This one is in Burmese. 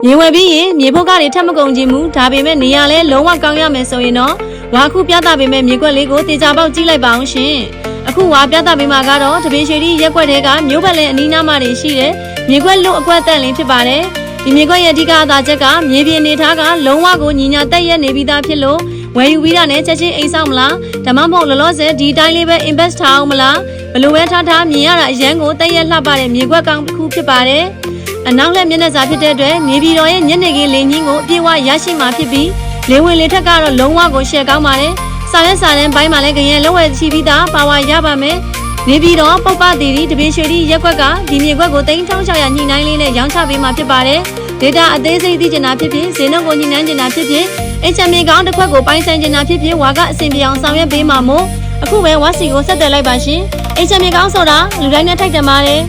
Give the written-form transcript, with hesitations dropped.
မြေဝယ်ပြီးရင်မြေဖို့ကတွေထပ်မကုန်ချင်ဘူးဒါပေမဲ့နေရာလဲလုံးဝကောင်းရမယ်ဆိုရင်တော့ဝါခုပြသပေးမဲ့မြေကွက်လေးကိုတေချာပေါက်ကြည့်လိုက်ပါအောင်ရှင်အခုဝါပြသပေးမှာကတော့တပင်ရွှေရီရက်ကွက်တွေကမျိုးပတ်လင်းအနီးနားမှာတွေရှိတယ်မြေကွက်လွတ်အကွက်တက်လင်းဖြစ်ပါတယ်ဒီမြေကွက်ရဲ့အဓိကအသာချက်ကမြေပြင်နေထားကလုံးဝကိုညီညာတက်ရက်နေပြီးသားဖြစ်လို့ဝယ်ယူပြီးတာနဲ့ချက်ချင်းအိမ်ဆောင်မလားဒါမှမဟုတ်လောလောဆယ်ဒီတိုင်းလေးပဲ invest ထားအောင်မလားဘလို့ပဲထားမြင်ရတာအရန်ကိုတက်ရက်လှပတဲ့မြေကွက်ကောင်းတစ်ခုဖြစ်ပါတယ်အနောက်လက်မျက်နှာစာဖြစ်တဲ့အတွက်မြေပြည်တော်ရဲ့ညနေခင်းလေညင်းကိုအပြည့်အဝရရှိမှာဖြစ်ပြီးလေဝင်လေထက်ကတော့လုံးဝကိုရှယ်ကောင်းပါတယ်စားတဲ့ဘိုင်းမှာလည်းကြရင်လက်ဝဲချီပြီးသားပါဝါရပါမယ်နေပြည်တော်ပုပ္ပသီရီတပင်ရွှေရီရက်ကွက်ကဒီမြေကွက်ကို3600ညှိနှိုင်းလေးနဲ့ရောင်းချပေးမှာဖြစ်ပါတယ်ဒေတာအသေးစိတ်သိချင်တာဖြစ်ဖြစ်ဈေးနှုန်းကိုညှိနှိုင်းချင်တာဖြစ်ဖြစ်HMA ကောင်းတစ်ခွက်ကိုပိုင်းဆိုင်ချင်တာဖြစ်ဖြစ်ဝါကအဆင်ပြေအောင်ဆောင်ရွက်ပေးမှာမို့အခုပဲဝါစီကိုဆက်သွယ်လိုက်ပါရှင် HMA ကောင်းဆိုတာလူတိုင်းနဲ့ထိုက်တယ်ပါတယ်